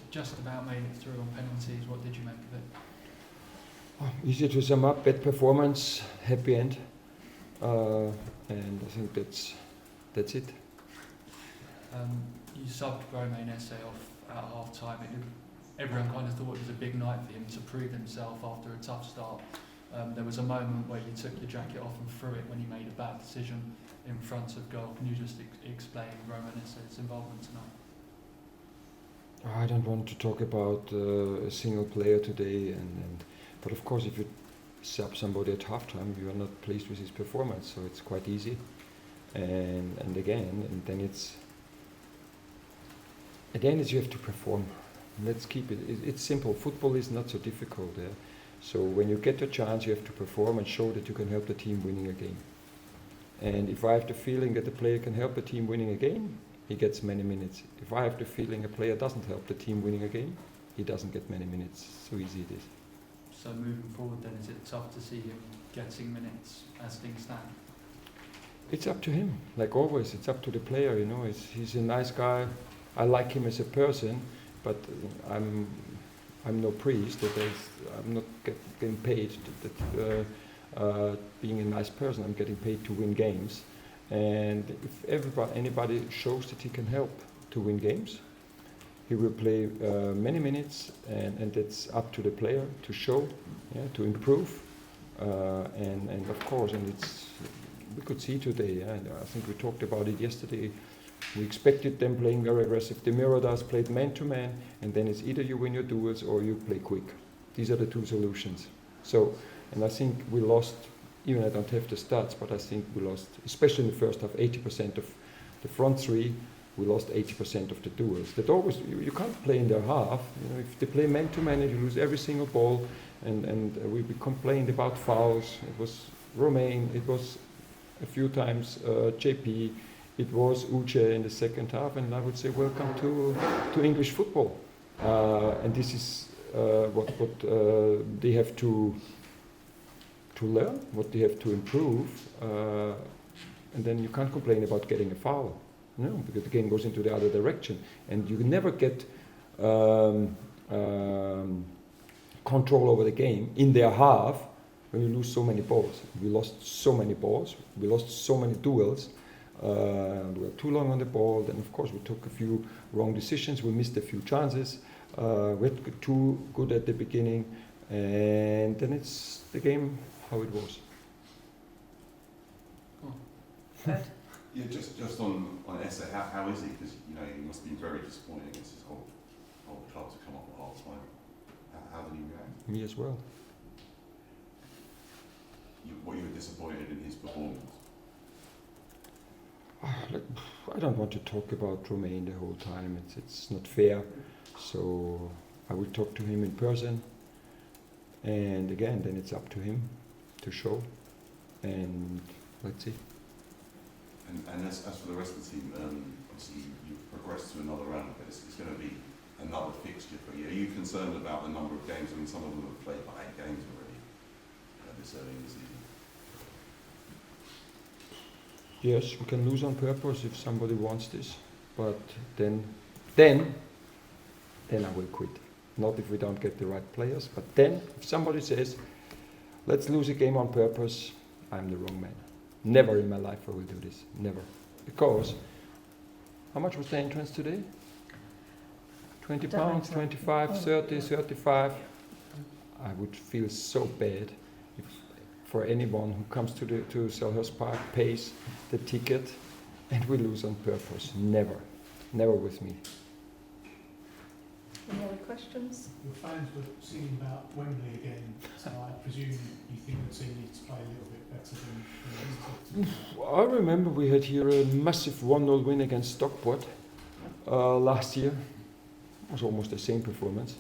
just about made it through on penalties. What did you make of it? Easy to sum up, bad performance, happy end. And I think that's it. You subbed Romain Esse off at half time. Everyone kind of thought it was a big night for him to prove himself after a tough start. There was a moment where you took your jacket off and threw it when he made a bad decision in front of goal. Can you just explain Romain Esse's involvement tonight? I don't want to talk about a single player today, but of course if you sub somebody at halftime you are not pleased with his performance, so it's quite easy. And then it's you have to perform. Let's keep it. It's simple. Football is not so difficult. Yeah? So when you get a chance, you have to perform and show that you can help the team winning a game. And if I have the feeling that the player can help the team winning a game, he gets many minutes. If I have the feeling a player doesn't help the team winning a game, he doesn't get many minutes. So easy it is. So moving forward then, is it tough to see him getting minutes as things stand? It's up to him, like always. It's up to the player, you know. He's a nice guy. I like him as a person, but I'm no priest. I'm not getting paid. Being a nice person, I'm getting paid to win games. And if anybody shows that he can help to win games, he will play many minutes, and it's up to the player to show, to improve, and of course, we could see today. And I think we talked about it yesterday. We expected them playing very aggressive. The Miradas played man to man, and then it's either you win your duels or you play quick. These are the two solutions. So, and I think we lost. Even I don't have the stats, but I think we lost, especially in the first half, 80% of the front three. We lost 80% of the duels. That always you can't play in their half. You know, if they play man to man, you lose every single ball. And we complained about fouls. It was Romain. It was a few times JP. It was Uche in the second half. And I would say welcome to English football. And this is what they have to learn, what they have to improve. And then you can't complain about getting a foul. No, because the game goes into the other direction, and you never get control over the game in their half when you lose so many balls. We lost so many balls. We lost so many duels. We were too long on the ball. Then, of course, we took a few wrong decisions. We missed a few chances. We were too good at the beginning, and then it's the game how it was. Ed? Yeah, just on Esse, how is he? Because he must have been very disappointed against his whole club to come up at half time. How did he react? Me as well. What you were disappointed in his performance? I don't want to talk about Romain the whole time. It's not fair. So I will talk to him in person. And again, then it's up to him to show. And let's see. And as for the rest of the team, obviously you've progressed to another round, but it's going to be another fixture for you. Are you concerned about the number of games? I mean, some of them have played by 8 games already this early in the season. Yes, we can lose on purpose if somebody wants this, but then I will quit. Not if we don't get the right players, but then if somebody says, let's lose a game on purpose, I'm the wrong man. Never in my life I will do this. Never. Because, how much was the entrance today? 20 pounds, 25, 30, 35. I would feel so bad if for anyone who comes to Selhurst Park, pays the ticket, and we lose on purpose. Never. Never with me. Any other questions? Your fans were singing about Wembley again, so I presume you think the team needs to play a little bit better than I remember we had here a massive 1-0 win against Stockport last year. It was almost the same performance.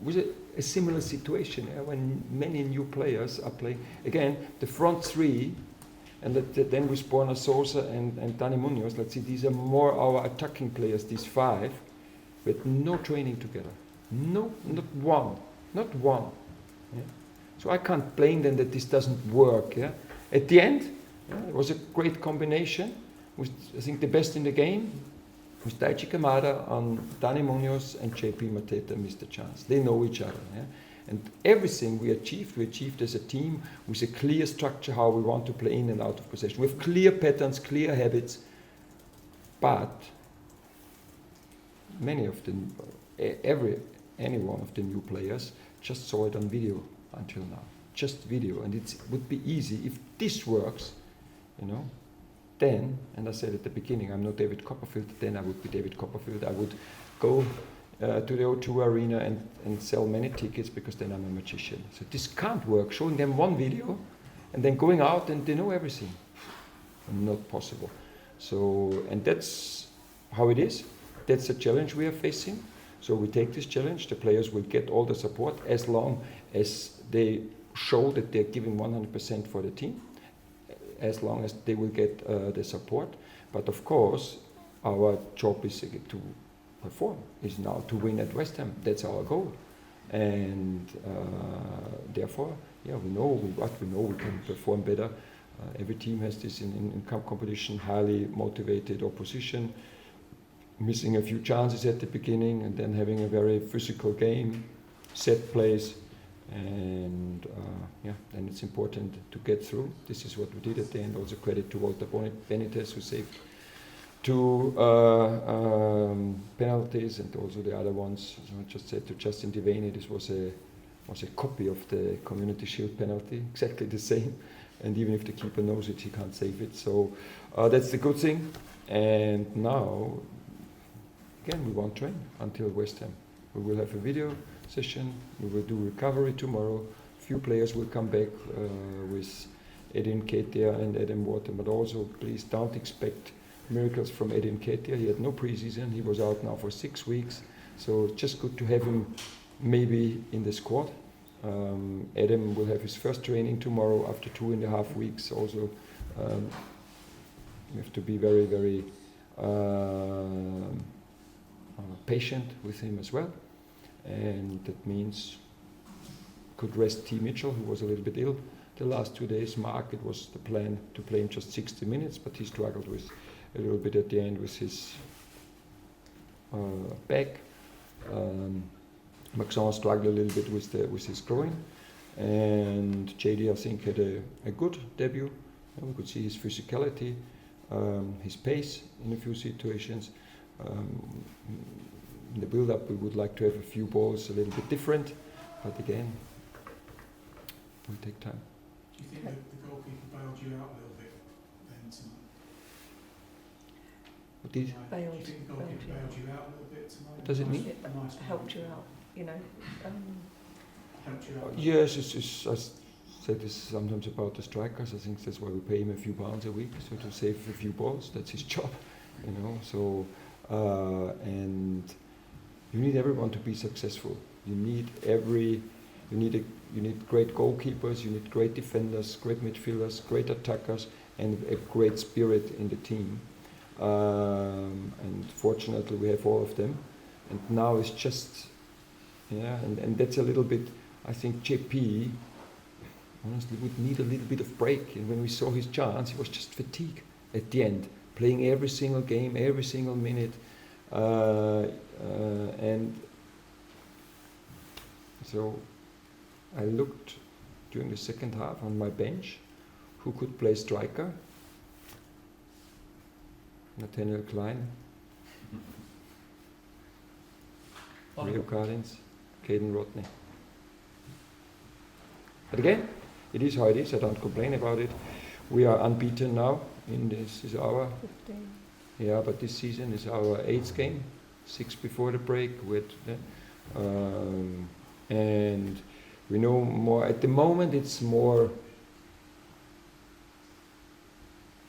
With a similar situation when many new players are playing. Again, the front three, and then with Borna Sosa and Dani Munoz, let's see, these are more our attacking players, these 5, with no training together. No, not one. Not one. Yeah. So I can't blame them that this doesn't work. Yeah. At the end, it was a great combination with, I think, the best in the game. Daichi Kamada on Dani Munoz and JP Mateta missed a chance. They know each other. Yeah? And everything we achieved as a team with a clear structure how we want to play in and out of possession. We have clear patterns, clear habits, but many of the, any one of the new players just saw it on video until now. Just video, and it would be easy if this works, you know. Then, and I said at the beginning, I'm not David Copperfield. Then I would be David Copperfield. I would go to the O2 Arena and sell many tickets because then I'm a magician. So this can't work. Showing them one video and then going out and they know everything. Not possible. So, and that's how it is. That's a challenge we are facing. So we take this challenge. The players will get all the support as long as they show that they're giving 100% for the team, as long as they will get the support. But of course, our job is to perform, is now to win at West Ham. That's our goal. And therefore, yeah, we know we can perform better. Every team has this in cup competition, highly motivated opposition, missing a few chances at the beginning and then having a very physical game, set plays. And then it's important to get through. This is what we did at the end. Also credit to Walter Benitez, who saved 2 penalties, and also the other ones. So I just said to Justin Devaney, this was a copy of the Community Shield penalty, exactly the same. And even if the keeper knows it, he can't save it. So that's the good thing. And now, again, we won't train until West Ham. We will have a video session. We will do recovery tomorrow. Few players will come back with Edin Ketia and Adam Water, but also please don't expect miracles from Edin Ketia. He had no preseason. He was out now for 6 weeks, so it's just good to have him maybe in the squad. Adam will have his first training tomorrow after 2.5 weeks. Also, we have to be very, very patient with him as well. And that means could rest T. Mitchell, who was a little bit ill the last 2 days. Mark, it was the plan to play him just 60 minutes, but he struggled with a little bit at the end with his back. Maxon struggled a little bit with his groin. And JD, I think, had a good debut. We could see his physicality, his pace in a few situations. In the build-up, we would like to have a few balls a little bit different, but again, it will take time. Do you think that the goalkeeper bailed you out a little bit then tonight? What did? Do you think the goalkeeper bailed you out a little bit tonight? What does it mean? Nice Helped you out, you know. Helped you out? Yes, I said this sometimes about the strikers. I think that's why we pay him a few pounds a week, so to save a few balls. That's his job, you know. So, and you need everyone to be successful. You need great goalkeepers, you need great defenders, great midfielders, great attackers, and a great spirit in the team. And fortunately, we have all of them. And now it's just, and that's a little bit. I think JP honestly would need a little bit of break. And when we saw his chance, he was just fatigued at the end, playing every single game, every single minute. And so I looked during the second half on my bench who could play striker. Nathaniel Klein, Rio Cardins, Caden Rodney. But again, it is how it is. I don't complain about it. We are unbeaten now. This is our 15. Yeah, but this season is our 8th game, 6 before the break. And we know more. At the moment, it's more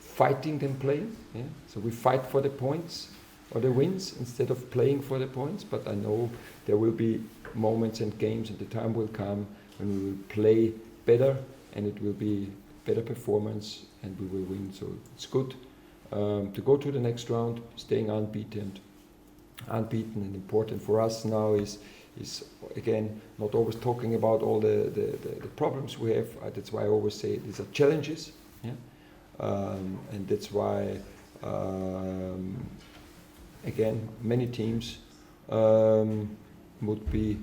fighting than playing. Yeah? So we fight for the points or the wins instead of playing for the points. But I know there will be moments and games, and the time will come when we will play better, and it will be better performance, and we will win. So it's good. To go to the next round, staying unbeaten, and important for us now is again not always talking about all the problems we have. That's why I always say these are challenges, yeah? And that's why again, many teams would be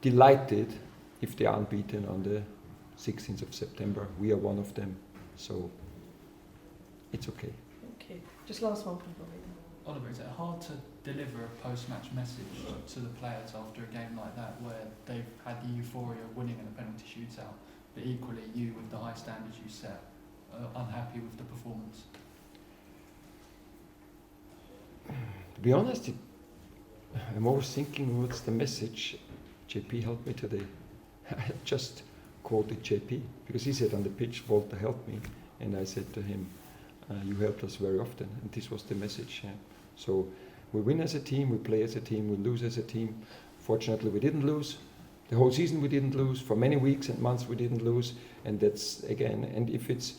delighted if they are unbeaten on the 16th of September. We are one of them, so it's okay. Okay. Just last one from Romain. Oliver, is it hard to deliver a post-match message to the players after a game like that, where they've had the euphoria of winning in a penalty shootout, but equally you, with the high standards you set, are unhappy with the performance? To be honest, I'm always thinking, what's the message? JP helped me today. I just quoted JP because he said on the pitch, Walter helped me, and I said to him, you helped us very often, and this was the message. Yeah. So we win as a team, we play as a team, we lose as a team. Fortunately, we didn't lose. The whole season we didn't lose. For many weeks and months we didn't lose, and that's again. And if it's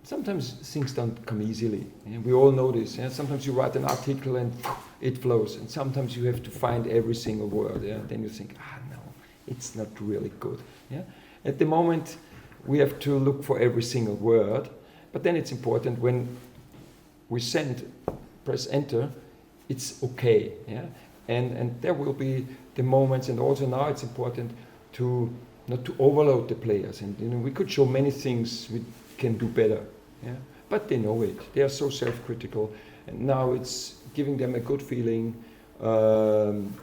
sometimes things don't come easily, and we all know this. Yeah? Sometimes you write an article and it flows, and sometimes you have to find every single word. Yeah? Then you think, no, it's not really good. Yeah? At the moment, we have to look for every single word, but then it's important when we press enter, it's okay. Yeah? And there will be the moments, and also now it's important to not to overload the players. And we could show many things we can do better. Yeah? But they know it. They are so self-critical, and now it's giving them a good feeling. And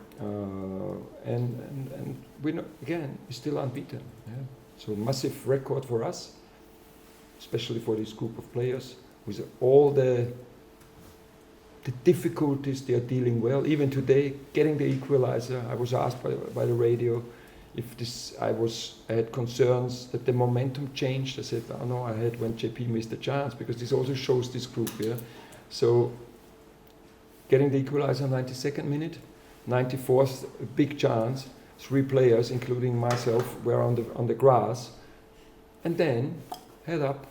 we know, again, we're still unbeaten. Yeah? So massive record for us, especially for this group of players, with all the difficulties they are dealing well. Even today, getting the equalizer, I was asked by the radio if I had concerns that the momentum changed. I said, oh no, I had when JP missed the chance, because this also shows this group here. So getting the equalizer 92nd minute, 94th, a big chance. 3 players, including myself, were on the grass, and then head up,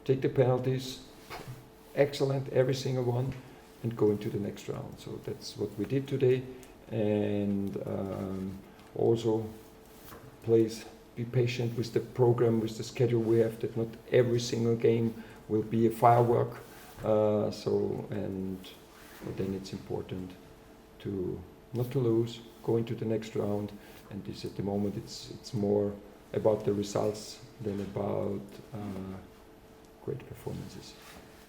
take the penalties, excellent, every single one, and go into the next round. So that's what we did today, and also please be patient with the program, with the schedule we have, that not every single game will be a firework. But then it's important to not to lose, go into the next round, and this at the moment it's more about the results than about great performances.